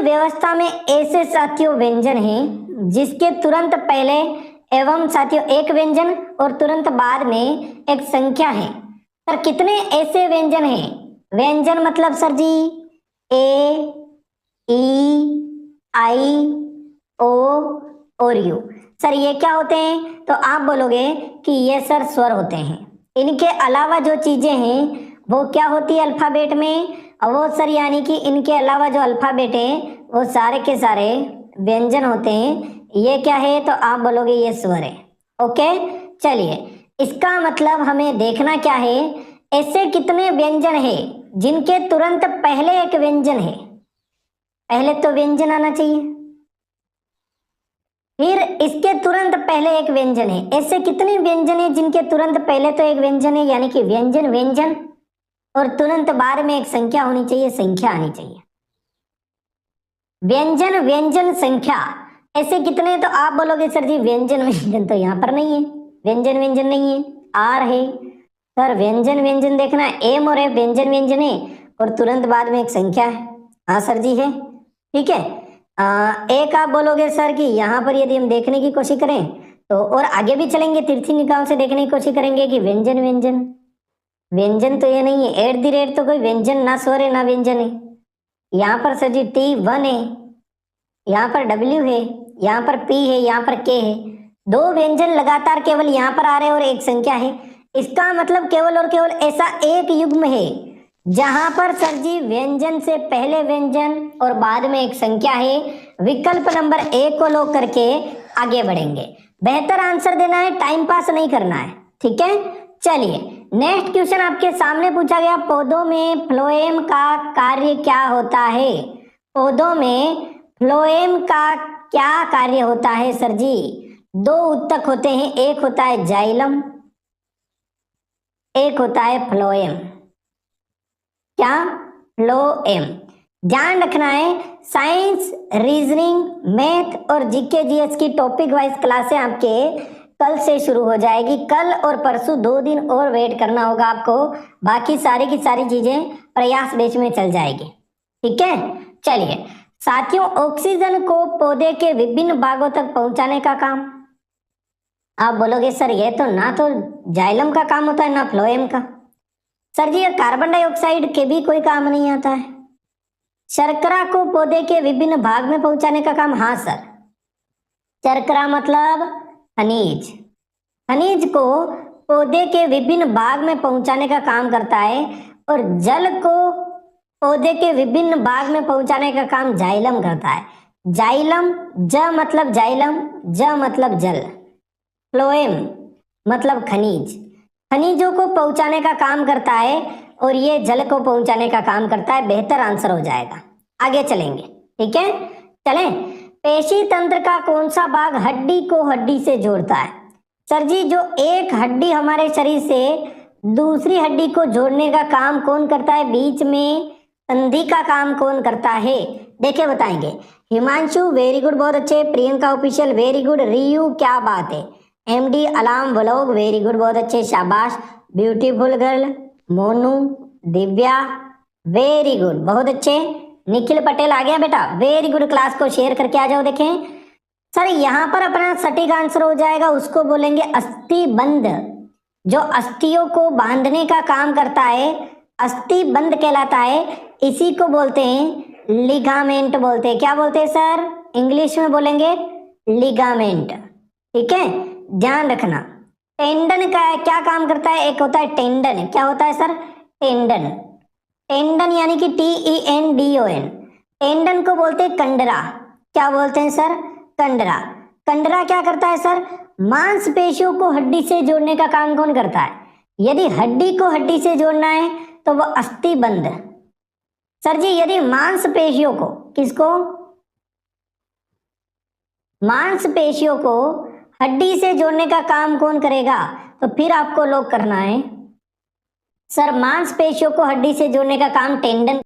व्यवस्था में ऐसे साथियों व्यंजन हैं जिसके तुरंत पहले एवं साथियों एक व्यंजन और तुरंत बाद में एक संख्या है। सर कितने ऐसे व्यंजन हैं? व्यंजन मतलब सर जी ए, ई, आई, ओ और यू। सर ये क्या होते हैं? तो आप बोलोगे कि ये सर स्वर होते हैं। इनके अलावा जो चीजें हैं वो क्या होती है अल्फाबेट में? वो सर यानी कि इनके अलावा जो अल्फाबेट है वो सारे के सारे व्यंजन होते हैं। ये क्या है? तो आप बोलोगे ये स्वर है। ओके, चलिए इसका मतलब हमें देखना क्या है, ऐसे कितने व्यंजन है जिनके तुरंत पहले एक व्यंजन है। पहले तो व्यंजन आना चाहिए, फिर इसके तुरंत पहले एक व्यंजन है। ऐसे कितने व्यंजन है जिनके तुरंत पहले तो एक व्यंजन है, यानी कि व्यंजन व्यंजन और तुरंत बाद में एक संख्या होनी चाहिए, संख्या आनी चाहिए। व्यंजन व्यंजन संख्या ऐसे कितने? तो आप बोलोगे सर जी व्यंजन व्यंजन तो यहाँ पर नहीं है, व्यंजन व्यंजन नहीं है, आर है। सर व्यंजन व्यंजन देखना, एम और एफ व्यंजन व्यंजन है और तुरंत बाद में एक संख्या है। हाँ सर जी है, ठीक है। एक आप बोलोगे सर कि यहाँ पर यदि हम देखने की कोशिश करें तो, और आगे भी चलेंगे तिरछी निगाहों से देखने की कोशिश करेंगे कि व्यंजन व्यंजन व्यंजन तो ये नहीं है, एट द रेट तो कोई व्यंजन ना स्वर है ना व्यंजन है। यहाँ पर सर जी T1 है, यहाँ पर W है, यहाँ पर P है, यहाँ पर K है। दो व्यंजन लगातार केवल यहाँ पर आ रहे हैं और एक संख्या है। इसका मतलब केवल और केवल ऐसा एक युग्म है जहां पर सर जी व्यंजन से पहले व्यंजन और बाद में एक संख्या है। विकल्प नंबर ए को लॉक करके आगे बढ़ेंगे। बेहतर आंसर देना है, टाइम पास नहीं करना है, ठीक है। चलिए नेक्स्ट क्वेश्चन आपके सामने पूछा गया, पौधों में फ्लोएम का कार्य क्या होता है? पौधों में फ्लोएम का क्या कार्य होता है सर जी? दो उत्तक होते हैं, एक होता है जाइलम, एक होता है फ्लोएम। क्या? फ्लोएम। ध्यान रखना है, साइंस, रीजनिंग, मैथ और जीके जीएस की टॉपिक वाइज क्लासें आपके कल से शुरू हो जाएगी। कल और परसों 2 दिन और वेट करना होगा आपको, बाकी सारी की सारी चीजें प्रयास बेच में चल जाएगी, ठीक है। चलिए साथियों, ऑक्सीजन को पौधे के विभिन्न भागों तक पहुंचाने का काम, आप बोलोगे सर ये तो ना तो जाइलम का काम होता है ना फ्लोएम का। सर जी ये कार्बन डाइऑक्साइड के भी कोई काम नहीं आता है। शर्करा को पौधे के विभिन्न भाग में पहुंचाने का काम, हाँ सर। शर्करा मतलब खनिज, खनिज को पौधे के विभिन्न भाग में पहुंचाने का काम करता है। और जल को पौधे के विभिन्न भाग में पहुंचाने का काम जाइलम करता है। जाइलम, ज मतलब जाइलम, ज मतलब जल, फ्लोएम मतलब खनिज, खनिजों को पहुंचाने का काम करता है और ये जल को पहुंचाने का काम करता है। बेहतर आंसर हो जाएगा। आगे चलेंगे, ठीक है। चलें, पेशी तंत्र का कौन सा भाग हड्डी को हड्डी से जोड़ता है? सर जी जो एक हड्डी हमारे शरीर से दूसरी हड्डी को जोड़ने का काम कौन करता है? बीच में संधि का काम कौन करता है? देखिए बताएंगे। हिमांशु वेरी गुड, बहुत अच्छे। Priyanka official very good. रियू क्या बात है। MD alarm vlog very good, बहुत अच्छे, शाबाश। Beautiful girl Monu, Divya very good, बहुत अच्छे। निखिल पटेल आ गया बेटा, वेरी गुड। क्लास को शेयर करके आ जाओ। देखें सर यहाँ पर अपना सटीक आंसर हो जाएगा, उसको बोलेंगे अस्थि बंध। जो अस्थियों को बांधने का काम करता है अस्थि बंध कहलाता है। इसी को बोलते हैं लिगामेंट बोलते हैं। क्या बोलते हैं सर? इंग्लिश में बोलेंगे लिगामेंट, ठीक है। ध्यान रखना। टेंडन का क्या काम करता है? एक होता है टेंडन, क्या होता है सर? टेंडन, टेंडन यानी कि TENDON। टेंडन को बोलते हैं कंडरा। क्या बोलते हैं सर? कंडरा। कंडरा क्या करता है सर? मांसपेशियों को हड्डी से जोड़ने का काम कौन करता है? यदि हड्डी को हड्डी से जोड़ना है तो वह अस्थिबंध। सर जी यदि मांसपेशियों को, किसको? मांसपेशियों को हड्डी से जोड़ने का काम कौन करेगा? तो फिर आपको लॉक करना है सर मांसपेशियों को हड्डी से जोड़ने का काम टेंडन